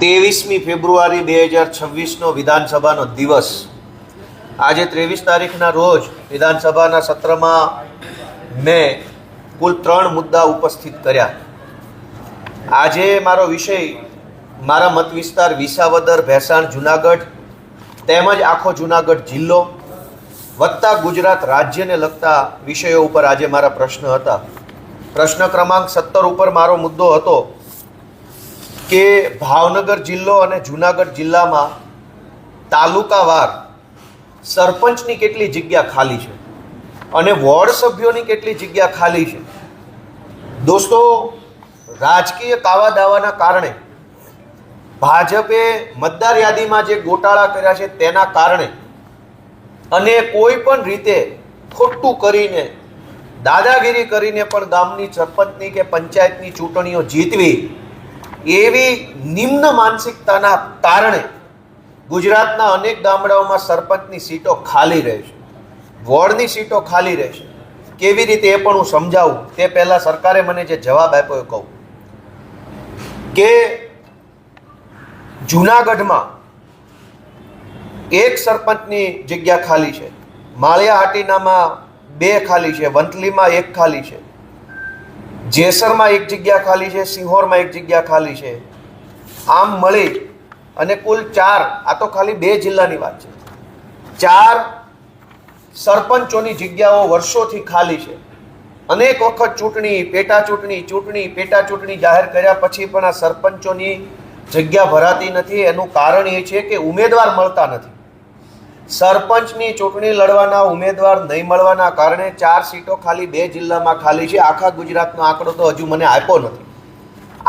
23મી ફેબ્રુઆરી 2026નો વિધાનસભાનો દિવસ। આજે 23 તારીખના રોજ વિધાનસભાના સત્રમાં મેં કુલ 3 મુદ્દા ઉપસ્થિત કર્યા। આજે મારો વિષય મારા મત વિસ્તાર વિસાવદર, ભેસાણ, જુનાગઢ તેમજ આખો જુનાગઢ જિલ્લો વત્તા ગુજરાત રાજ્યને લગતા વિષયો ઉપર આજે મારા પ્રશ્ન હતા। પ્રશ્ન ક્રમાંક 17 ઉપર મારો મુદ્દો હતો કે ભાવનગર જિલ્લો અને જુનાગઢ જિલ્લામાં તાલુકાવાર સરપંચની કેટલી જગ્યા ખાલી છે અને વોર્ડ સભ્યોની કેટલી જગ્યા ખાલી છે। દોસ્તો, રાજકીય કાવા દાવાના કારણે ભાજપે મતદાર યાદીમાં જે ગોટાળા કર્યા છે તેના કારણે અને કોઈ પણ રીતે ખોટું કરીને દાદાગીરી કરીને પણ ગામની સરપંચની કે પંચાયતની ચૂંટણીઓ જીતવી એવી નિમ્ન માનસિકતાના કારણે ગુજરાતના અનેક ગામડાઓમાં સરપંચની સીટો ખાલી રહે છે, વોર્ડની સીટો ખાલી રહે છે। કેવી રીતે એ પણ હું સમજાવું તે પહેલાં સરકારે મને જે જવાબ આપ્યો એ કહું કે જુનાગઢમાં એક સરપંચની જગ્યા ખાલી છે, માળિયા હાટીનામાં 2 ખાલી છે, વંથલીમાં 1 ખાલી છે, જેસરમાં 1 જગ્યા ખાલી છે, સિંહોરમાં 1 જગ્યા ખાલી છે। આમ મળી અને કુલ 4, આ તો ખાલી 2 જિલ્લાની વાત છે, 4 સરપંચોની જગ્યાઓ વર્ષોથી ખાલી છે। અનેક વખત ચૂંટણી, પેટા ચૂંટણી જાહેર કર્યા પછી પણ આ સરપંચોની જગ્યા ભરાતી નથી। એનું કારણ એ છે કે ઉમેદવાર મળતા નથી। સરપંચની ચૂંટણી લડવાના ઉમેદવાર નહીં મળવાના કારણે 4 સીટો ખાલી 2 જિલ્લામાં ખાલી છે। આખા ગુજરાતનો આંકડો તો હજુ મને આપ્યો નથી।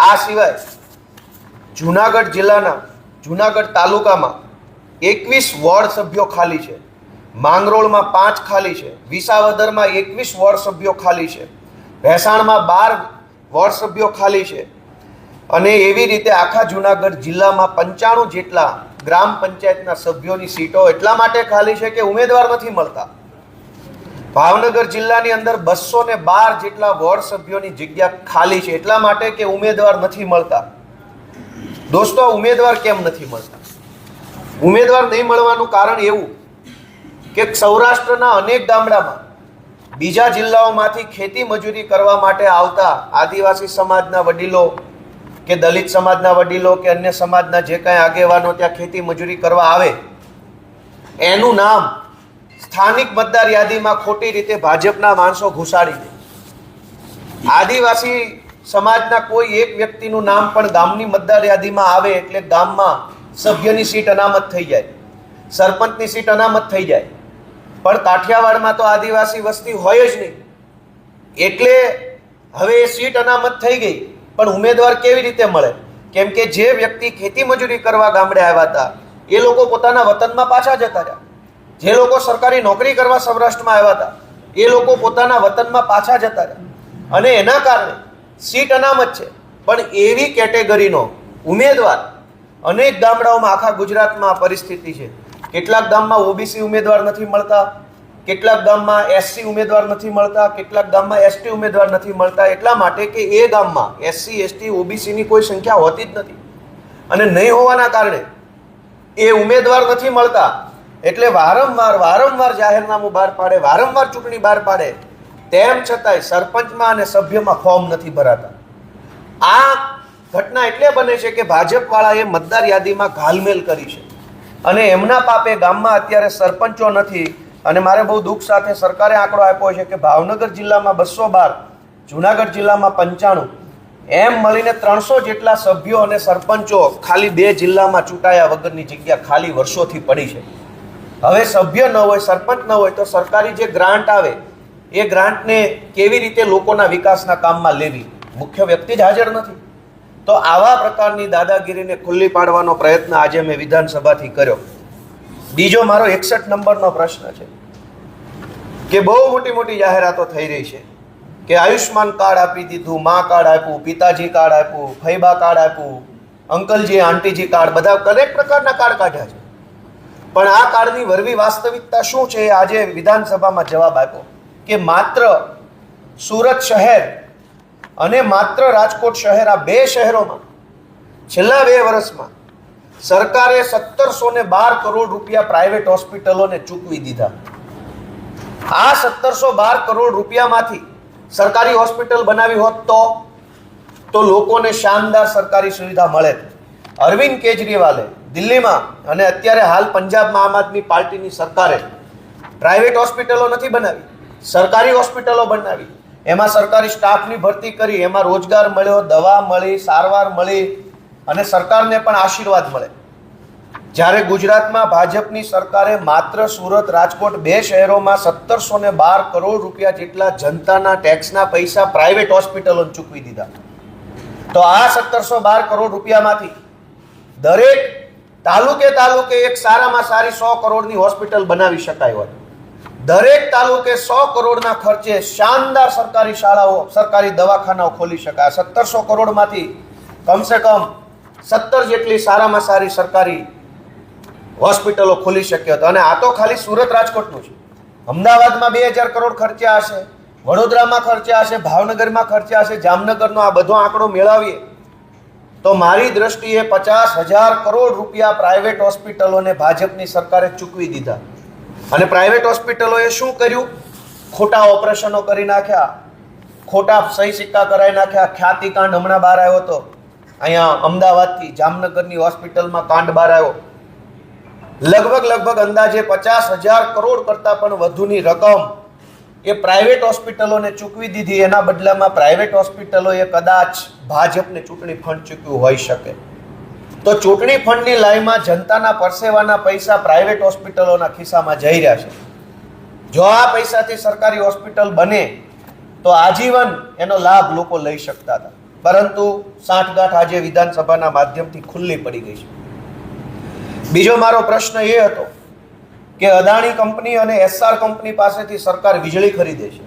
આ સિવાય જુનાગઢ જિલ્લાના જુનાગઢ તાલુકામાં 21 વોર્ડ સભ્યો ખાલી છે, માંગરોળમાં 5 ખાલી છે, વિસાવદરમાં 21 વોર્ડ સભ્યો ખાલી છે, ભેસાણમાં 12 વોર્ડ સભ્યો ખાલી છે અને એવી રીતે આખા જુનાગઢ જિલ્લામાં 95 જેટલા ગ્રામ પંચાયતના સભ્યોની સીટો એટલા માટે ખાલી છે કે ઉમેદવાર નથી મળતા। ભાવનગર જિલ્લાની અંદર 212 જેટલા વોર્ડ સભ્યોની જગ્યા ખાલી છે એટલા માટે કે ઉમેદવાર નથી મળતા। દોસ્તો, ઉમેદવાર કેમ નથી મળતા? ઉમેદવાર નહીં મળવાનું કારણ એવું કે સૌરાષ્ટ્રના અનેક ગામડામાં બીજા જિલ્લાઓમાંથી ખેતી મજૂરી કરવા માટે આવતા આદિવાસી સમાજના વડીલો કે દલિત સમાજના વડીલો કે અન્ય સમાજના જે કાંઈ આગેવાનો ત્યાં ખેતી મજૂરી કરવા આવે, એનું નામ સ્થાનિક મતદાર યાદીમાં ખોટી રીતે ભાજપના માણસો ઘુસાડી દે। આદિવાસી સમાજના કોઈ એક વ્યક્તિનું નામ પણ ગામની મતદાર યાદીમાં આવે એટલે ગામમાં સભ્યની સીટ અનામત થઈ જાય, સરપંચની સીટ અનામત થઈ જાય। પણ કાઠિયાવાડમાં તો આદિવાસી વસ્તી હોય જ નહીં એટલે હવે એ સીટ અનામત થઈ ગઈ, પણ ઉમેદવાર કેવી રીતે મળે? કેમ કે જે વ્યક્તિ ખેતી મજૂરી કરવા ગામડે આવ્યા હતા એ લોકો પોતાના વતનમાં પાછા જતા રહ્યા, જે લોકો સરકારી નોકરી કરવા સૌરાષ્ટ્રમાં આવ્યા હતા એ લોકો પોતાના વતનમાં પાછા જતા રહ્યા અને એના કારણે સીટ અનામત છે। પણ એવી કેટેગરીનો ઉમેદવાર અનેક ગામડાઓમાં આખા ગુજરાતમાં પરિસ્થિતિ છે। કેટલાક ગામમાં ઓબીસી ઉમેદવાર નથી મળતા, કેટલાક ગામમાં એસસી ઉમેદવાર નથી મળતા, કેટલાક ગામમાં એસટી ઉમેદવાર નથી મળતા, એટલા માટે કે એ ગામમાં એસસી, એસટી, ઓબીસીની કોઈ સંખ્યા હોતી જ નથી અને નહીં હોવાના કારણે એ ઉમેદવાર નથી મળતા એટલે વારંવાર જાહેરનામું બહાર પાડે, વારંવાર ચૂંટણી બહાર પાડે, તેમ છતાંય સરપંચમાં અને સભ્યમાં ફોર્મ નથી ભરાતા। આ ઘટના એટલે બને છે કે ભાજપવાળાએ મતદાર યાદીમાં ઘાલમેલ કરી છે અને એમના પાપે ગામમાં અત્યારે સરપંચો નથી। અને મારે બહુ દુઃખ સાથે સરકારે આંકડો આપ્યો છે કે ભાવનગર જિલ્લામાં 212, જુનાગઢ જિલ્લામાં 95, એમ મળીને 300 જેટલા સભ્યો અને સરપંચો ખાલી 2 જિલ્લામાં ચૂંટાયા વગરની જગ્યા ખાલી વર્ષોથી પડી છે। હવે સભ્ય ન હોય, સરપંચ ન હોય તો સરકારી જે ગ્રાન્ટ આવે એ ગ્રાન્ટને કેવી રીતે લોકોના વિકાસના કામમાં લેવી? મુખ્ય વ્યક્તિ જ હાજર નથી। તો આવા પ્રકારની દાદાગીરીને ખુલ્લી પાડવાનો પ્રયત્ન આજે મેં વિધાનસભાથી કર્યો। બીજો મારો 61 નંબરનો પ્રશ્ન છે કે બહુ મોટી જાહેરાતો થઈ રહી છે કે આયુષ્માન કાર્ડ આપી દીધું, મા કાર્ડ આપ્યું, પિતાજી કાર્ડ આપ્યું, ફૈબા કાર્ડ આપ્યું, અંકલજી આંટીજી કાર્ડ, બધા દરેક પ્રકારના કાર્ડ કાઢ્યા છે। પણ આ કાર્ડની વરવી વાસ્તવિકતા શું છે? આજે વિધાનસભામાં જવાબ આપ્યો કે માત્ર સુરત શહેર અને માત્ર રાજકોટ શહેર, આ 2 શહેરોમાં છેલ્લા 2 વર્ષમાં સરકારે 1712 કરોડ રૂપિયા પ્રાઇવેટ હોસ્પિટલોને ચૂકવી દીધા. આ 1712 કરોડ રૂપિયામાંથી સરકારી હોસ્પિટલ બનાવી હોત તો લોકોને શાનદાર સરકારી સુવિધા મળે. અરવિંદ કેજરીવાલે દિલ્હીમાં અને અત્યારે હાલ પંજાબમાં આમ આદમી પાર્ટીની સરકારે પ્રાઇવેટ હોસ્પિટલો નથી બનાવી, સરકારી હોસ્પિટલો બનાવી. એમાં સરકારી સ્ટાફની ભરતી કરી, એમાં રોજગાર મળ્યો, દવા મળી, સારવાર મળી અને સરકારને પણ આશીર્વાદ મળે. જ્યારે ગુજરાતમાં ભાજપની સરકારે માત્ર સુરત, રાજકોટ બે શહેરોમાં 1712 કરોડ રૂપિયા જેટલા જનતાના ટેક્સના પૈસા પ્રાઇવેટ હોસ્પિટલોને ચૂકવી દીધા. તો આ 1712 કરોડ રૂપિયામાંથી દરેક તાલુકે એક સારામાં સારી 100 કરોડની હોસ્પિટલ બનાવી શકાય હોત. દરેક તાલુકે 100 કરોડના ખર્ચે શાનદાર સરકારી શાળાઓ, સરકારી દવાખાનાઓ ખોલી શકાય. 1700 કરોડમાંથી કમસે કમ 17 જેટલી સારામાં સારી સરકારી હોસ્પિટલો ખોલી શક્યો હતો. અને આ તો ખાલી સુરત રાજકોટનું છે. અમદાવાદમાં 2000 કરોડ ખર્ચ્યા હશે, વડોદરામાં ખર્ચ્યા હશે, ભાવનગરમાં ખર્ચ્યા હશે, જામનગરનો આ બધો આંકડો મેળવીએ તો મારી દ્રષ્ટિએ 50,000 કરોડ રૂપિયા પ્રાઇવેટ હોસ્પિટલોને ભાજપની સરકારે ચૂકવી દીધા. અને પ્રાઇવેટ હોસ્પિટલોએ શું કર્યું? ખોટા ઓપરેશનો કરી નાખ્યા, ખોટા સહી સિક્કા કરાવી નાખ્યા. ખ્યાતિકાંડ હમણાં બહાર આવ્યો હતો, અહીંયા અમદાવાદથી જામનગરની હોસ્પિટલમાં કાંડ બહાર આવ્યો. લગભગ અંદાજે 50,000 કરોડ કરતાં પણ વધુની રકમ એ પ્રાઇવેટ હોસ્પિટલોને ચૂકવી દીધી. એના બદલામાં પ્રાઇવેટ હોસ્પિટલોએ કદાચ ભાજપને ચૂંટણી ફંડ ચૂકવ્યું હોઈ શકે. તો ચૂંટણી ફંડની લાઈનમાં જનતાના પરસેવાના પૈસા પ્રાઇવેટ હોસ્પિટલોના ખિસ્સામાં જઈ રહ્યા છે. જો આ પૈસાથી સરકારી હોસ્પિટલ બને તો આજીવન એનો લાભ લોકો લઈ શકતા હતા. પરંતુ સાંઠગાંઠ આજે વિધાનસભાના માધ્યમથી ખુલ્લી પડી ગઈ છે. બીજો મારો પ્રશ્ન એ હતો કે અદાણી કંપની અને એસઆર કંપની પાસેથી સરકાર વીજળી ખરીદે છે,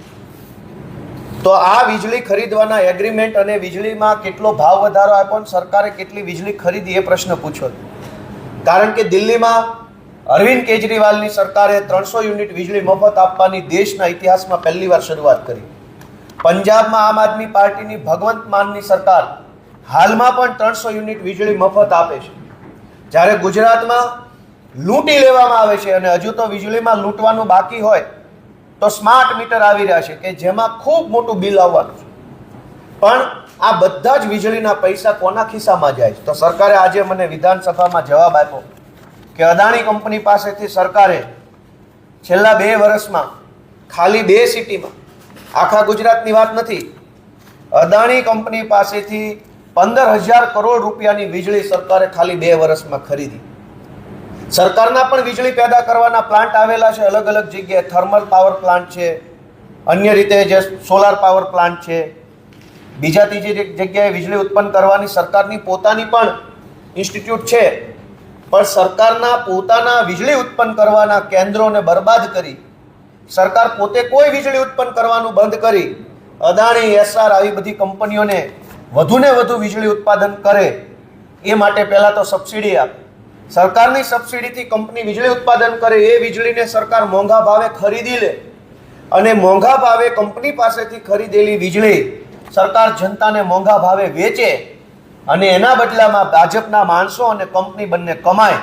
તો આ વીજળી ખરીદવાના એગ્રીમેન્ટ અને વીજળીમાં કેટલો ભાવ વધારો આપ્યો અને સરકારે કેટલી વીજળી ખરીદી એ પ્રશ્ન પૂછ્યો. કારણ કે દિલ્હીમાં અરવિંદ કેજરીવાલની સરકારે 300 યુનિટ વીજળી મફત આપવાની દેશના ઇતિહાસમાં પહેલીવાર શરૂઆત કરી. પંજાબમાં આમ આદમી પાર્ટીની ભગવંત માનની સરકાર હાલમાં પણ 300 યુનિટ વીજળી મફત આપે છે. જ્યારે ગુજરાતમાં લૂંટી લેવામાં આવે છે અને હજુ તો વીજળીમાં લૂંટવાનું બાકી હોય તો સ્માર્ટ મીટર આવી રહ્યા છે કે જેમાં ખૂબ મોટું બિલ આવવાનું છે. પણ આ બધા જ વીજળીના પૈસા કોના ખિસ્સામાં જાય છે? તો સરકારે આજે મને વિધાનસભામાં જવાબ આપ્યો કે અદાણી કંપની પાસેથી સરકારે છેલ્લા 2 વર્ષમાં ખાલી 2 સિટીમાં, આખા ગુજરાતની વાત નથી, અદાણી કંપની પાસેથી 15,000 કરોડ રૂપિયાની વીજળી સરકારે ખાલી 2 વર્ષમાં ખરીદી. સરકારના પણ વીજળી પેદા કરવાના પ્લાન્ટ આવેલા છે અલગ અલગ જગ્યાએ. થર્મલ પાવર પ્લાન્ટ છે, અન્ય રીતે જે સોલાર પાવર પ્લાન્ટ છે, બીજા ત્રીજી જગ્યાએ વીજળી ઉત્પન્ન કરવાની સરકારની પોતાની પણ ઇન્સ્ટિટ્યૂટ છે. પણ સરકારના પોતાના વીજળી ઉત્પન્ન કરવાના કેન્દ્રોને બરબાદ કરી, સરકાર પોતે કોઈ વીજળી ઉત્પન્ન કરવાનું બંધ કરી, અદાણી, એસઆર આવી બધી કંપનીઓને વધુને વધુ વીજળી ઉત્પાદન કરે એ માટે પહેલાં તો સબસિડી આપે. સરકારની સબસિડીથી કંપની વીજળી ઉત્પાદન કરે, એ વીજળીને સરકાર મોંઘા ભાવે ખરીદી લે અને મોંઘા ભાવે કંપની પાસેથી ખરીદેલી વીજળી સરકાર જનતાને મોંઘા ભાવે વેચે અને એના બદલામાં ભાજપના માણસો અને કંપની બંને કમાય.